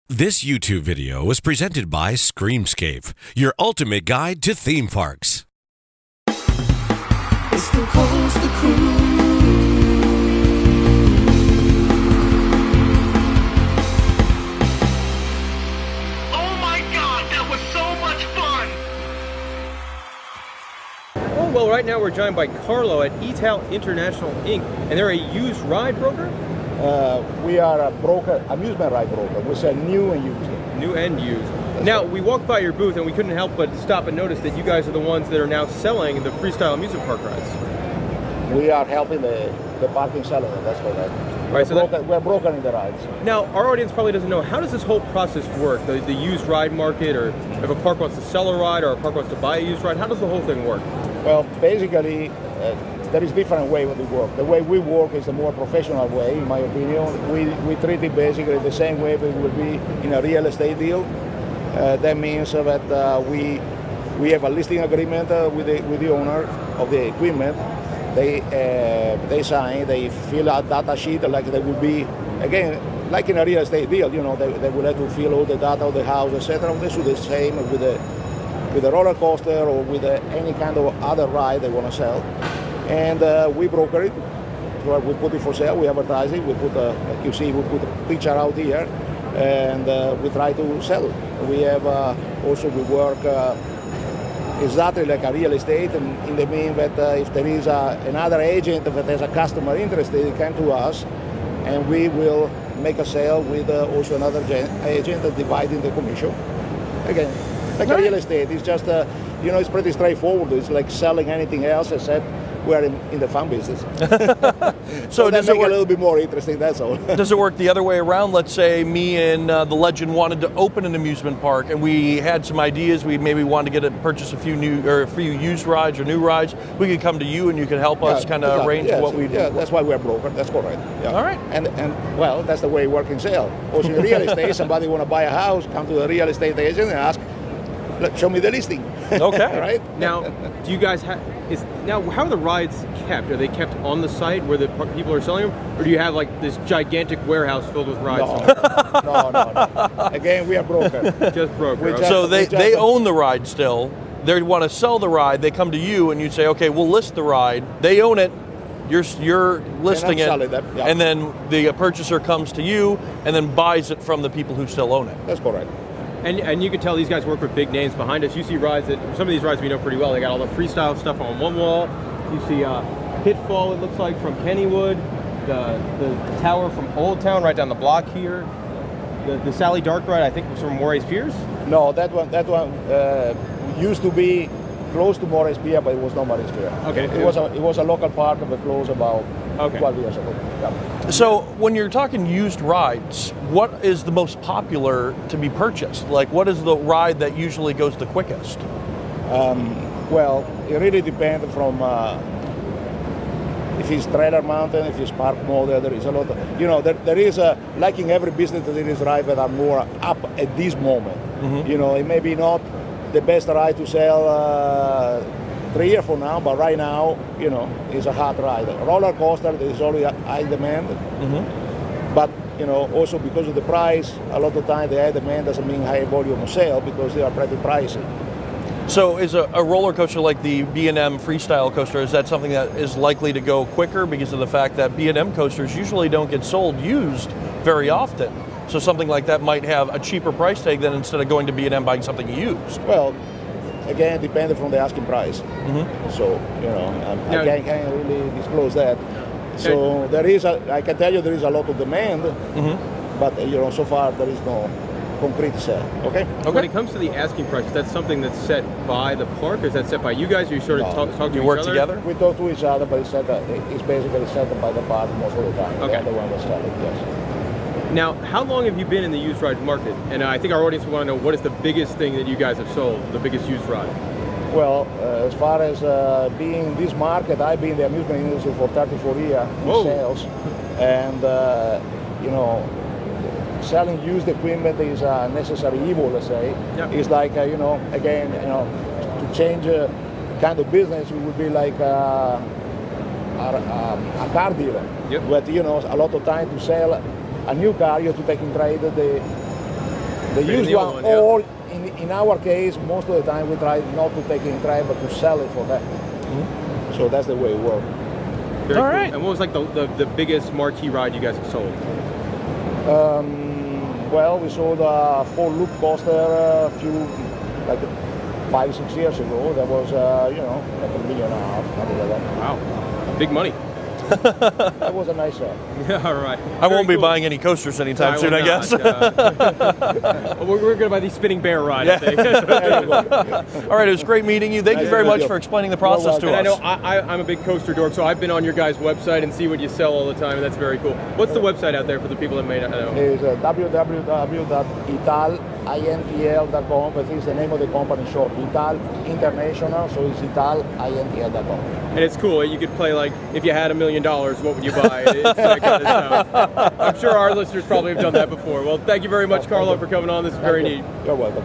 This YouTube video was presented by Screamscape, your ultimate guide to theme parks. It's the Coaster Crew. Oh my God, that was so much fun! Oh, well, right now we're joined by Carlo at ITAL International Inc. And they're a used ride broker? We are a broker, amusement ride broker. We sell new and used. New and used. Now, we walked by your booth and we couldn't help but stop and notice that you guys are the ones that are now selling the freestyle amusement park rides. We are helping the parking seller, that's correct. Right, We're brokering the rides. Now, our audience probably doesn't know, how does this whole process work? The used ride market, or if a park wants to sell a ride or a park wants to buy a used ride, how does the whole thing work? Well, basically, there is different way we work. The way we work is the more professional way, in my opinion. We treat it basically the same way we would be in a real estate deal. That means that we have a listing agreement with the owner of the equipment. They sign, they fill out data sheet like they would be, again, like in a real estate deal. You know, they would have to fill all the data of the house, etc. They should do the same with the roller coaster or with any kind of other ride they want to sell. And we broker it. We put it for sale. We advertise it. We put, like you see, we put a picture out here, and we try to sell it. We have also we work exactly like a real estate, in the mean that if there is another agent that has a customer interested, they come to us, and we will make a sale with also another agent, dividing the commission. Again, like a real estate, it's just you know, it's pretty straightforward. It's like selling anything else except we're in the fun business. So does it make it a little bit more interesting, that's all. Does it work the other way around? Let's say me and the legend wanted to open an amusement park, and we had some ideas. We maybe wanted to purchase a few used rides or new rides. We could come to you, and you could help us kind of arrange what we do. Yeah, that's why we're broker. That's correct. Yeah. All right. And well, that's the way it works in sale. Also in real estate, somebody want to buy a house, come to the real estate agent and ask, show me the listing. Okay. Right? Now, do you guys have, how are the rides kept? Are they kept on the site where the people are selling them? Or do you have like this gigantic warehouse filled with rides? No. Again, we are broker. Just broker. So they own the ride still. They want to sell the ride. They come to you and you say, okay, we'll list the ride. They own it. You're listing it. And then the purchaser comes to you and then buys it from the people who still own it. That's correct. And you can tell these guys work with big names behind us. You see rides that, some of these rides we know pretty well. They got all the freestyle stuff on one wall. You see Pitfall, it looks like, from Kennywood. The tower from Old Town right down the block here. The Sally Dark ride, I think, was from Moray's Piers. No, that one used to be close to Moray's Pier, but it was not Moray's Pier. Okay. It was a local park that closed about 12 years ago. Yeah. So when you're talking used rides, what is the most popular to be purchased? Like, what is the ride that usually goes the quickest? Well, it really depends from if it's trailer mountain, if it's park model. There is a lot of, there is like in every business, there is rides that are more up at this moment. Mm-hmm. It may be not the best ride to sell 3 years from now, but right now, it's a hot ride. Roller coaster, there is always high demand. Mm-hmm. But, also because of the price, a lot of times the high demand doesn't mean high volume of sale because they are pretty pricey. So is a roller coaster like the B&M Freestyle coaster, is that something that is likely to go quicker because of the fact that B&M coasters usually don't get sold used very often? So something like that might have a cheaper price tag than instead of going to B&M buying something used. Well, again, depending from the asking price. Mm-hmm. So, I can't really disclose that. So I can tell you there is a lot of demand, mm-hmm. but so far there is no concrete sale. Okay? When it comes to the asking price, is that something that's set by the park, or is that set by you guys, or you sort of talk to each other? You work together? We talk to each other, but it's basically set by the park most of the time. Okay. The one that's selling, yes. Now, how long have you been in the used ride market? And I think our audience will want to know, what is the biggest thing that you guys have sold, the biggest used ride? Well, as far as being in this market, I've been in the amusement industry for 34 years in sales. And, selling used equipment is a necessary evil, let's say. Yep. It's like, to change kind of business, it would be like a car dealer. Yep. But, a lot of time to sell a new car, you have to take in trade The Trade in used the one, old one, yeah. or in our case, most of the time we try not to take it in trade, but to sell it for that. So that's the way it works. Very All cool. right. And what was like the biggest marquee ride you guys have sold? Well, we sold a 4-loop coaster a few, like 5-6 years ago. That was, like $1.5 million, something like that. Wow, big money. That was a nice set. Yeah, all right. I won't be buying any coasters anytime soon, I guess. We're going to buy the spinning bear ride, I think. All right, it was great meeting you. Thank you very much for explaining the process to And us. I know I'm a big coaster dork, so I've been on your guys' website and see what you sell all the time, and that's very cool. What's the website out there for the people that may not know? It's www.italintl.com, but it's the name of the company short. ITAL International, so it's italintl.com. And it's cool. You could play, like, if you had $1 million, what would you buy? It's that kind of stuff. I'm sure our listeners probably have done that before. Well, thank you very much, Carlo, for coming on. This is very neat. You're welcome.